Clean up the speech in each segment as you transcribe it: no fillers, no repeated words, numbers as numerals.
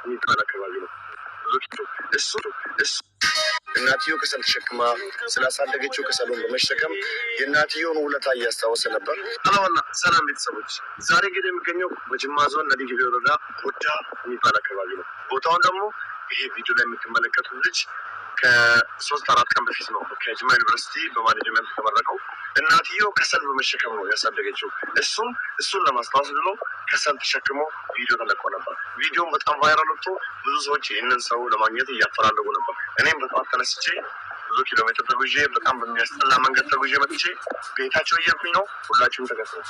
የሚባል አካባቢ ነው። እሱ እናትዮ ከሰል ተሸክማ ስላሳደገችው ከሰሉን በመሸከም የእናትየውን ውለታ እያስታወሰ ነበር። አላዋና ሰላም ቤተሰቦች፣ ዛሬ እንግዲህ የሚገኘው በጅማ ዞን ነዲ ግቤ ወረዳ ጎዳ የሚባል አካባቢ ነው። ቦታውን ደግሞ ይሄ ቪዲዮ ላይ የምትመለከቱት ልጅ ከ3-4 ቀን በፊት ነው ከጅማ ዩኒቨርሲቲ በማኔጅመንት ተመረቀው። እናትየው ከሰል በመሸከም ነው ያሳደገችው። እሱን ለማስታወስ ብሎ ከሰል ተሸክሞ ቪዲዮ ተለቆ ነበር። ቪዲዮም በጣም ቫይራል ወጥቶ ብዙ ሰዎች ይህንን ሰው ለማግኘት እያፈላለጉ ነበር። እኔም በጠዋት ተነስቼ ብዙ ኪሎ ሜትር ተጉዤ በጣም በሚያስጠላ መንገድ ተጉዤ መጥቼ ቤታቸው እየሄድኩኝ ነው። ሁላችሁም ተከተሉ።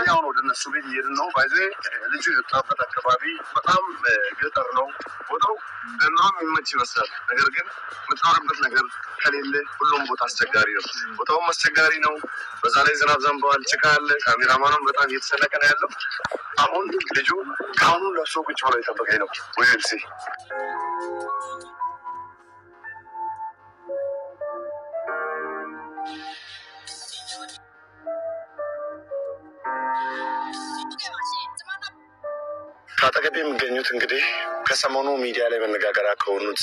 ያው ወደ እነሱ ቤት እየሄድን ነው። ባይዘ ልጁ የወጣበት አካባቢ በጣም ገጠር ነው ቦታው። በጣም የሚመች ይመስላል። ነገር ግን የምታወራበት ነገር ከሌለ ሁሉም ቦታ አስቸጋሪ ነው። ቦታውም አስቸጋሪ ነው። በዛ ላይ ዝናብ ዘንበዋል፣ ጭቃ አለ። ካሜራማኑም በጣም እየተሰለቀ ነው ያለው። አሁን ልጁ ከአሁኑ ለብሶ ቁጭ ብሎ የጠበቀኝ ነው። ወይልሲ ከአጠገብ የሚገኙት እንግዲህ ከሰሞኑ ሚዲያ ላይ መነጋገሪያ ከሆኑት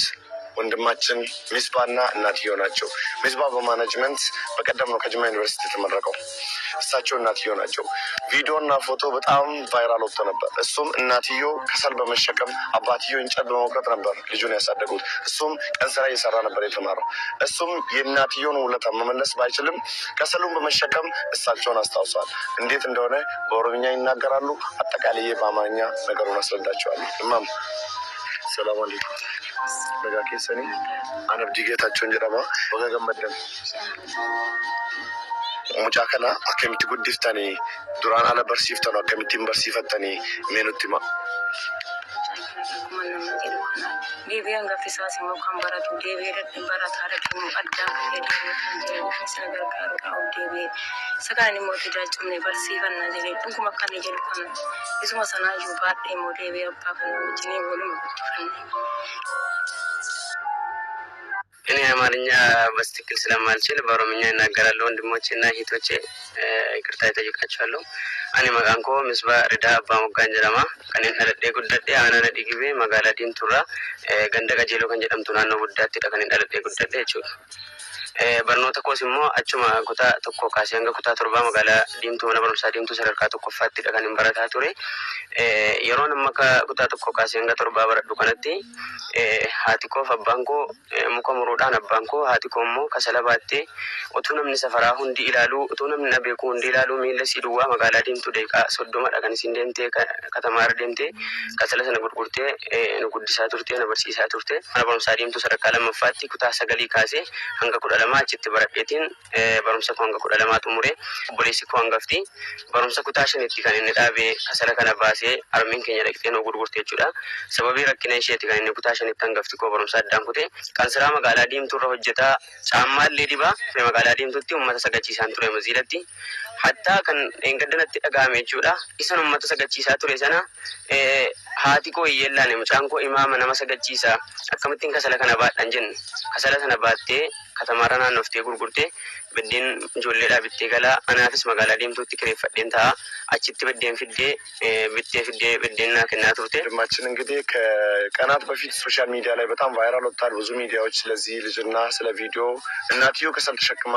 ወንድማችን ሚስባና እናትየው ናቸው። ሚስባ በማኔጅመንት በቀደም ነው ከጅማ ዩኒቨርሲቲ የተመረቀው። እሳቸው እናትየው ናቸው። ቪዲዮና ፎቶ በጣም ቫይራል ወጥቶ ነበር። እሱም እናትየው ከሰል በመሸከም አባትየው እንጨት በመቁረጥ ነበር ልጁን ያሳደጉት። እሱም ቀን ስራ እየሰራ ነበር የተማረው። እሱም የእናትየውን ውለታ መመለስ ባይችልም ከሰሉን በመሸከም እሳቸውን አስታውሷል። እንዴት እንደሆነ በኦሮምኛ ይናገራሉ። አጠቃላይ በአማርኛ ነገሩን አስረዳቸዋለሁ። እማም ሰላም አለይኩም ነጋ ኬሰኒ አነብዲ ጌታቸውን ጀረማ ወገገመደን ሙጫ ከና አከሚቲ ጉዲፍተኒ ዱራን አለ በርሲፍተኑ አከሚቲን በርሲፈተኒ ሜኑቲማ Deebiin gaffisaa simmoo kan baratu deebi'ee dadhabbii barataa dhaqee addaan kafee deebi'ee isa gargaaruudhaaf deebi'ee sakaan immoo tajaajilni barsiifannaa jedhee dhuguma akka inni jedhu kana isuma sanaa iyyuu baadhee immoo deebi'ee abbaa kana wajjin waluma guddifannee. እኔ አማርኛ በስትክክል ስለማልችል በኦሮምኛ እናገራለሁ። ወንድሞቼና እህቶቼ ይቅርታ ይጠይቃቸዋለሁ። አኔ መቃንኮ ምስባ ርዳ አባ ሞጋን ጀራማ ከኔን አለዴ ጉዳዴ አናነ ዲግቤ መጋላ ዲንቱራ ገንደ ቀጀሎ ከን ጀደምቱ ናኖ ጉዳቴ ከኔን አለዴ ጉዳዴ ቹ barnoota koos immoo achuma kutaa tokko kaasee hanga kutaa torbaa magaalaa diimtuu mana barumsaa diimtuu sadarkaa tokkoffaatti kan hin barataa ture. Yeroon amma kutaa tokko kaasee hanga torbaa baradhu kanatti haati koo fi abbaan koo muka muruudhaan abbaan koo haati koo immoo kasala baattee utuu namni safaraa hundi ilaaluu utuu namni na beeku hundi ilaaluu miila sii duwwaa magaalaa diimtuu deeqaa 30 kan isin deemtee katamaarra deemtee kasala sana gurgurtee nu guddisaa turtee na barsiisaa turte. Mana barumsaa diimtuu sadarkaa lammaffaatti kutaa 9 kaasee hanga 12 achitti baradheetiin barumsa koo hanga 12 xumure. Obboleessi koo hangafti barumsa kutaa 5tti kan inni dhaabee kasala kana baasee armiin keenya dhaqxee nu gurgurte jechuudha. Sababii rakkina isheetti kan inni kutaa 5tti hangafti koo barumsa addaan kute. Qansiraa magaalaa diimtuurra hojjetaa caammaallee dibaa magaalaa diimtuutti uummata sagachiisaan ture maziilatti. Hatta kan engaddanatti dhagahame jechuudha. Isan uummata sagachiisaa ture sana haati koo hiyyeellaan mucaan koo imaama nama sagachiisa akkamittiin kasala kana baadhan jenne. Kasala sana baattee katamaarra naannoftee gurgurtee beddeen ijoolleedhaa bittee galaa anaafis magaalaa diimtuutti kireeffadheen ta'a. አችት በደም ፍዴ ፍዴ በደና ከናቱርቴ ማችን እንግዲህ ከቀናት በፊት ሶሻል ሚዲያ ላይ በጣም ቫይራል ወጣል። ብዙ ሚዲያዎች ስለዚህ ልጅና ስለ ቪዲዮ እናትየው ከሰል ተሸክማ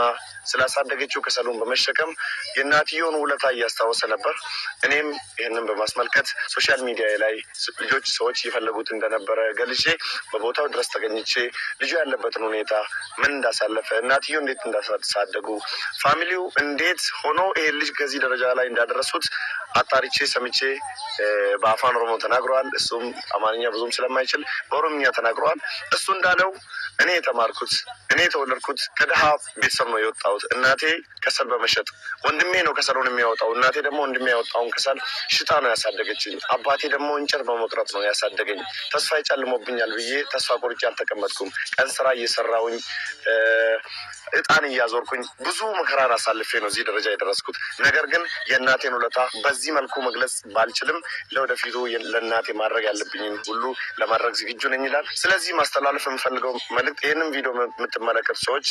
ስላሳደገችው ከሰሉን በመሸከም የእናትየውን ውለታ እያስታወሰ ነበር። እኔም ይሄንን በማስመልከት ሶሻል ሚዲያ ላይ ልጆች ሰዎች እየፈለጉት እንደነበረ ገልጬ በቦታው ድረስ ተገኝቼ ልጁ ያለበትን ሁኔታ ምን እንዳሳለፈ እናትየው እንዴት እንዳሳደጉ ፋሚሊው እንዴት ሆኖ ይሄ ልጅ ከዚህ ደረጃ ላይ እንዳደረሱ አጣሪቼ ሰምቼ በአፋን ኦሮሞ ተናግሯል። እሱም አማርኛ ብዙም ስለማይችል በኦሮምኛ ተናግሯል። እሱ እንዳለው እኔ የተማርኩት እኔ የተወለድኩት ከደሃ ቤተሰብ ነው የወጣሁት። እናቴ ከሰል በመሸጥ ወንድሜ ነው ከሰሉን የሚያወጣው። እናቴ ደግሞ ወንድሜ ያወጣውን ከሰል ሽጣ ነው ያሳደገችኝ። አባቴ ደግሞ እንጨት በመቁረጥ ነው ያሳደገኝ። ተስፋ ይጨልሞብኛል ብዬ ተስፋ ቆርጬ አልተቀመጥኩም። ቀን ስራ እየሰራሁኝ እጣን እያዞርኩኝ ብዙ መከራን አሳልፌ ነው እዚህ ደረጃ የደረስኩት። ነገር ግን የእናቴን ውለታ በዚህ በዚህ መልኩ መግለጽ ባልችልም ለወደፊቱ ለእናቴ ማድረግ ያለብኝን ሁሉ ለማድረግ ዝግጁ ነኝ ይላል። ስለዚህ ማስተላለፍ የምፈልገው መልእክት ይህንን ቪዲዮ የምትመለከቱ ሰዎች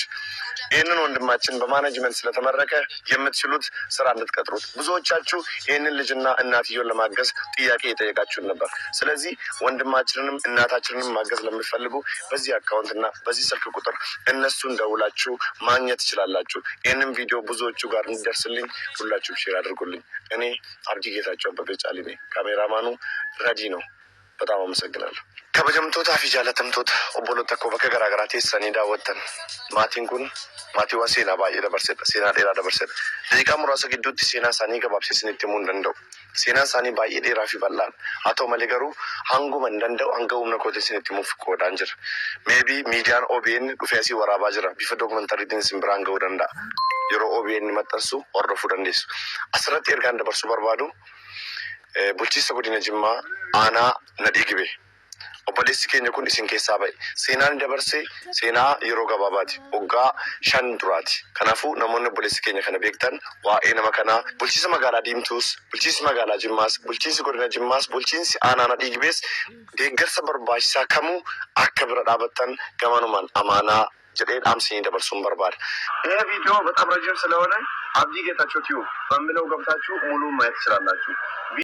ይህንን ወንድማችን በማኔጅመንት ስለተመረቀ የምትችሉት ስራ እንድትቀጥሩት። ብዙዎቻችሁ ይህንን ልጅና እናትየውን ለማገዝ ጥያቄ የጠየቃችሁን ነበር። ስለዚህ ወንድማችንንም እናታችንንም ማገዝ ለምትፈልጉ በዚህ አካውንት እና በዚህ ስልክ ቁጥር እነሱን ደውላችሁ ማግኘት ትችላላችሁ። ይህንን ቪዲዮ ብዙዎቹ ጋር እንዲደርስልኝ ሁላችሁ ሼር አድርጉልኝ። እኔ አብዲ ጌታቸው አበበ ጫሊ ነኝ። ካሜራማኑ ረዲ ነው። በጣም አመሰግናለሁ። ከበጀምቶታ ፊ ጃለተምቶታ ኦቦሎታ ኮ በከ ገራገራ ቴሰኒ ዳወተን maatiin kun maatiiwwan seenaa baay'ee dabarsedha. Seenaa dheeraa dabarsedha. Daqiiqaa muraasa gidduutti seenaa isaanii gabaabsee isinitti himuu hin danda'u. Seenaan isaanii baay'ee dheeraa fi bal'aadha. Haa ta'u malee garuu hanguma hin danda'u hanga humna kootiin isinitti himuuf qoodaan jira. Meebii miidiyaan OBN dhufee asii waraabaa jira. Bifa dookumentariitiin isin biraan ga'uu danda'a. Yeroo OBN maxxansu hordofuu dandeessu. Asirratti ergaan dabarsuu barbaadu bulchiinsa godina Jimmaa aanaa Nadhii Gibee. Obboleessi keenya kun isin keessaa ba'e. Seenaan dabarsee seenaa yeroo gabaabaati. Waggaa 5 duraati. Kanaafuu namoonni obboleessi keenya kana beektan waa'ee nama kanaa bulchiinsa magaalaa Diimtuus, bulchiinsi magaalaa Jimmaas, bulchiinsi godina Jimmaas, bulchiinsi aanaa Nadhii Gibees deeggarsa barbaachisaa kamuu akka bira dhaabattan gamanumaan amaanaa jedhee dhaamsinii dabarsuun barbaada. ይህ ቪዲዮ በጣም ረጅም ስለሆነ አብዲ ጌታቸው ቲዩብ በሚለው ገብታችሁ ሙሉ ማየት ትችላላችሁ።